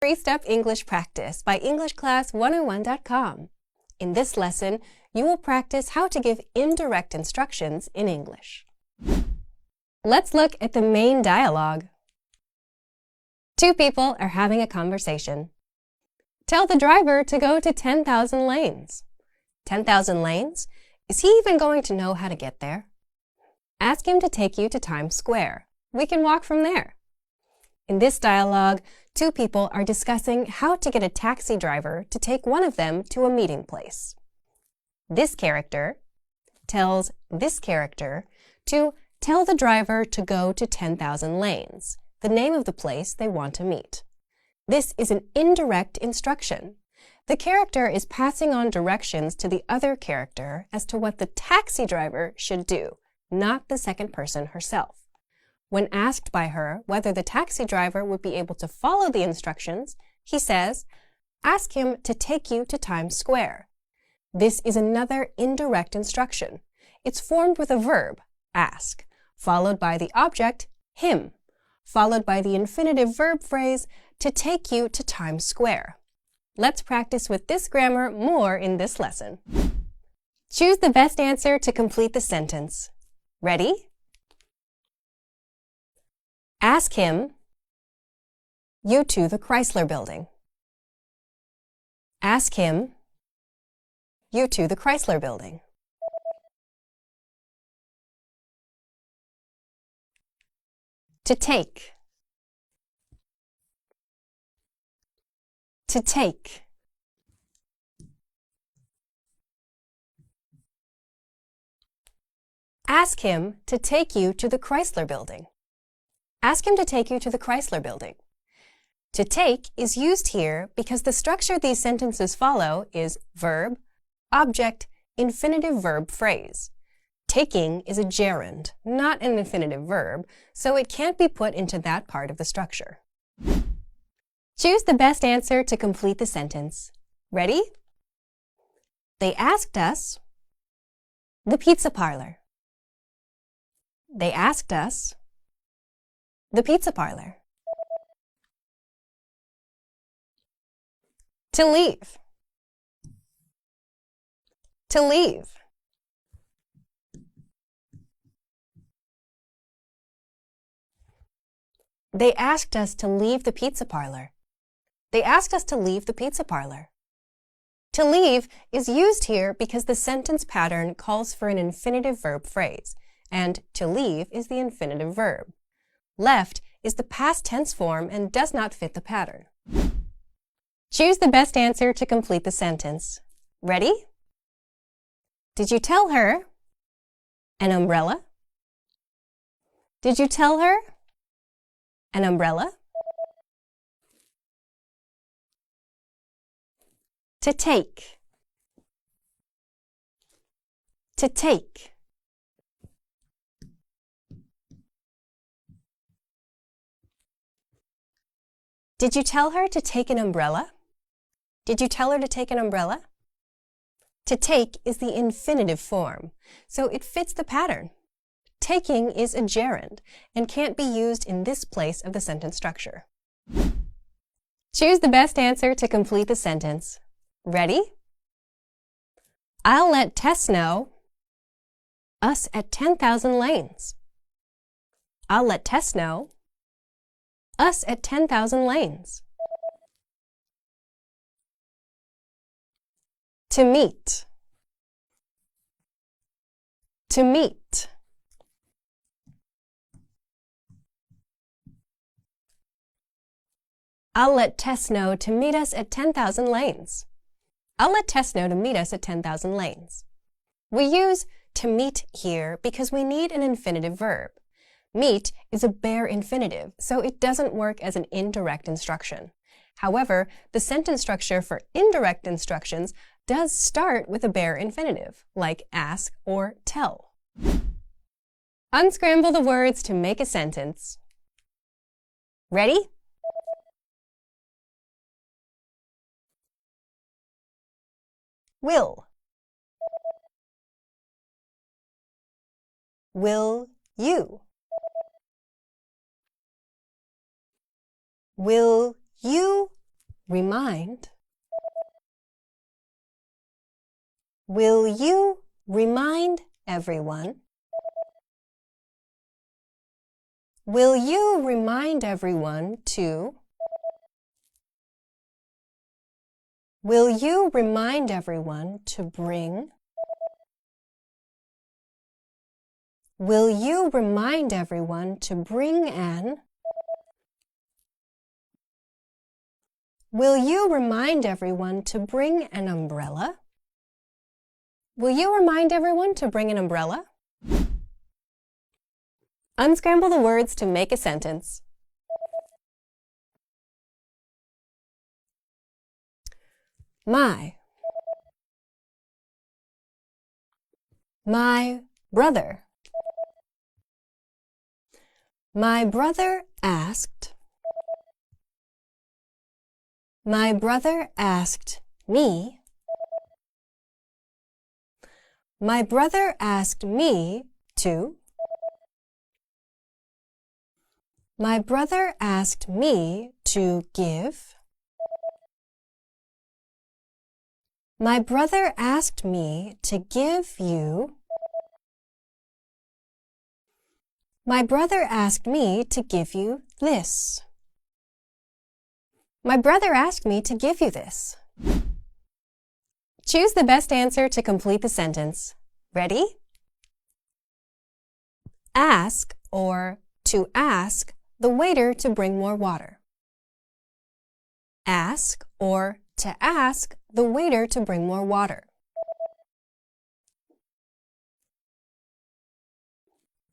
Three-Step English Practice by EnglishClass101.com. In this lesson, you will practice how to give indirect instructions in English. Let's look at the main dialogue. Two people are having a conversation. Tell the driver to go to 10,000 lanes. 10,000 lanes? Is he even going to know how to get there? Ask him to take you to Times Square. We can walk from there. In this dialogue, two people are discussing how to get a taxi driver to take one of them to a meeting place. This character tells this character to tell the driver to go to 10,000 lanes, the name of the place they want to meet. This is an indirect instruction. The character is passing on directions to the other character as to what the taxi driver should do, not the second person herself. When asked by her whether the taxi driver would be able to follow the instructions, he says, "Ask him to take you to Times Square." This is another indirect instruction. It's formed with a verb, ask, followed by the object, him, followed by the infinitive verb phrase, to take you to Times Square. Let's practice with this grammar more in this lesson. Choose the best answer to complete the sentence. Ready? Ask him, you to the Chrysler Building. Ask him, you to the Chrysler Building. To take. To take. Ask him to take you to the Chrysler Building. Ask him to take you to the Chrysler Building. To take is used here because the structure these sentences follow is verb, object, infinitive verb phrase. Taking is a gerund, not an infinitive verb, so it can't be put into that part of the structure. Choose the best answer to complete the sentence. Ready? They asked us, the pizza parlor. They asked us, the pizza parlor. To leave. To leave. They asked us to leave the pizza parlor. They asked us to leave the pizza parlor. To leave is used here because the sentence pattern calls for an infinitive verb phrase, and to leave is the infinitive verb. Left is the past tense form and does not fit the pattern. Choose the best answer to complete the sentence. Ready? Did you tell her? An umbrella? Did you tell her? An umbrella? To take. To take. Did you tell her to take an umbrella? Did you tell her to take an umbrella? To take is the infinitive form, so it fits the pattern. Taking is a gerund and can't be used in this place of the sentence structure. Choose the best answer to complete the sentence. Ready? I'll let Tess know us at 10,000 lanes. I'll let Tess know us at 10,000 lanes. To meet. To meet. I'll let Tess know to meet us at 10,000 lanes. I'll let Tess know to meet us at 10,000 lanes. We use to meet here because we need an infinitive verb. Meet is a bare infinitive, so it doesn't work as an indirect instruction. However, the sentence structure for indirect instructions does start with a bare infinitive, like ask or tell. Unscramble the words to make a sentence. Ready? Will. Will you? Will you remind? Will you remind everyone? Will you remind everyone to? Will you remind everyone to bring? Will you remind everyone to bring an? Will you remind everyone to bring an umbrella? Will you remind everyone to bring an umbrella? Unscramble the words to make a sentence. My brother. My brother asked. My brother asked me. My brother asked me to. My brother asked me to give. My brother asked me to give you. My brother asked me to give you this. My brother asked me to give you this. Choose the best answer to complete the sentence. Ready? Ask or to ask the waiter to bring more water. Ask or to ask the waiter to bring more water.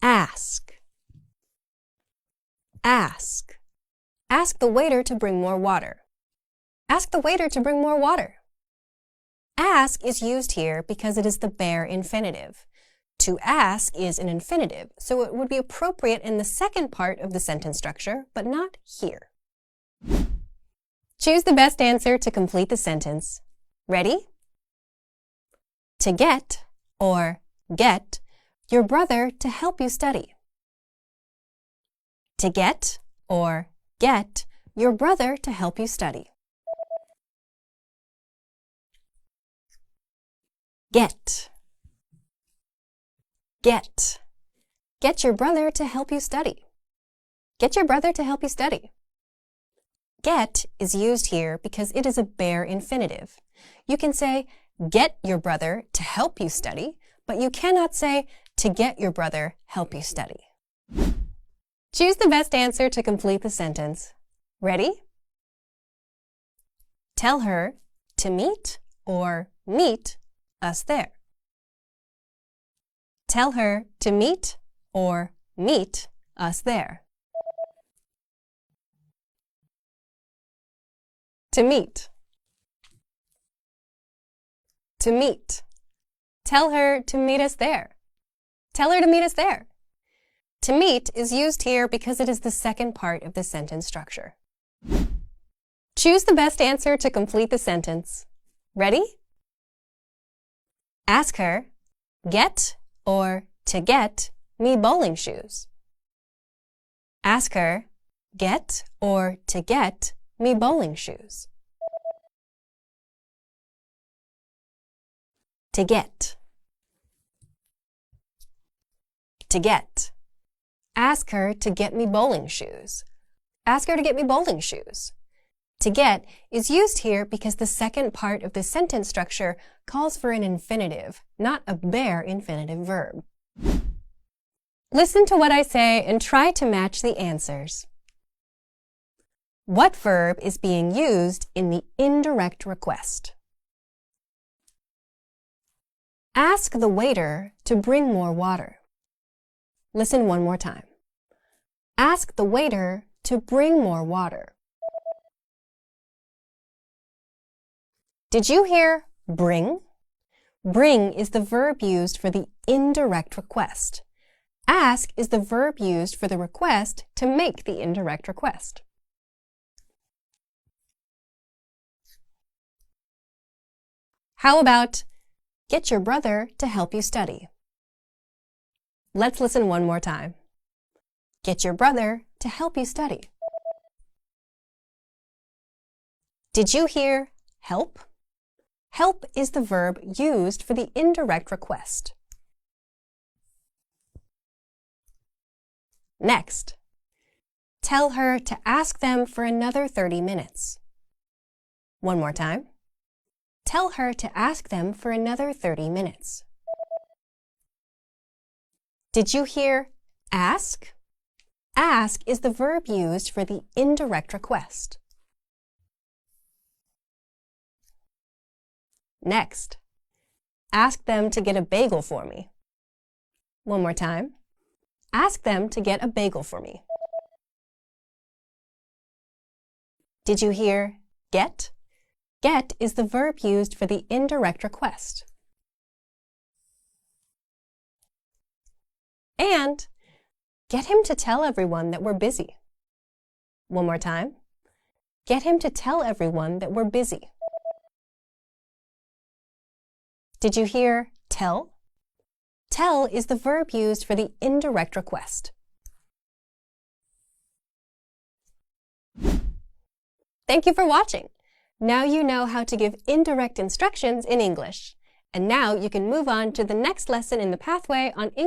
Ask. Ask. Ask the waiter to bring more water. Ask the waiter to bring more water. Ask is used here because it is the bare infinitive. To ask is an infinitive, so it would be appropriate in the second part of the sentence structure, but not here. Choose the best answer to complete the sentence. Ready? To get or get your brother to help you study. To get or get your brother to help you study. Get. Get. Get your brother to help you study. Get your brother to help you study. Get is used here because it is a bare infinitive. You can say, get your brother to help you study, but you cannot say, to get your brother help you study. Choose the best answer to complete the sentence. Ready? Tell her to meet or meet us there. Tell her to meet or meet us there. To meet. To meet. Tell her to meet us there. Tell her to meet us there. To meet is used here because it is the second part of the sentence structure. Choose the best answer to complete the sentence. Ready? Ask her, get or to get me bowling shoes. Ask her, get or to get me bowling shoes. To get. To get. Ask her to get me bowling shoes. Ask her to get me bowling shoes. To get is used here because the second part of the sentence structure calls for an infinitive, not a bare infinitive verb. Listen to what I say and try to match the answers. What verb is being used in the indirect request? Ask the waiter to bring more water. Listen one more time. Ask the waiter to bring more water. Did you hear bring? Bring is the verb used for the indirect request. Ask is the verb used for the request to make the indirect request. How about get your brother to help you study? Let's listen one more time. Get your brother to help you study. Did you hear help? Help is the verb used for the indirect request. Next, tell her to ask them for another 30 minutes. One more time. Tell her to ask them for another 30 minutes. Did you hear ask? Ask is the verb used for the indirect request. Next, ask them to get a bagel for me. One more time. Ask them to get a bagel for me. Did you hear get? Get is the verb used for the indirect request. And get him to tell everyone that we're busy. One more time. Get him to tell everyone that we're busy. Did you hear tell? Tell is the verb used for the indirect request. Thank you for watching. Now you know how to give indirect instructions in English. And now you can move on to the next lesson in the pathway on English.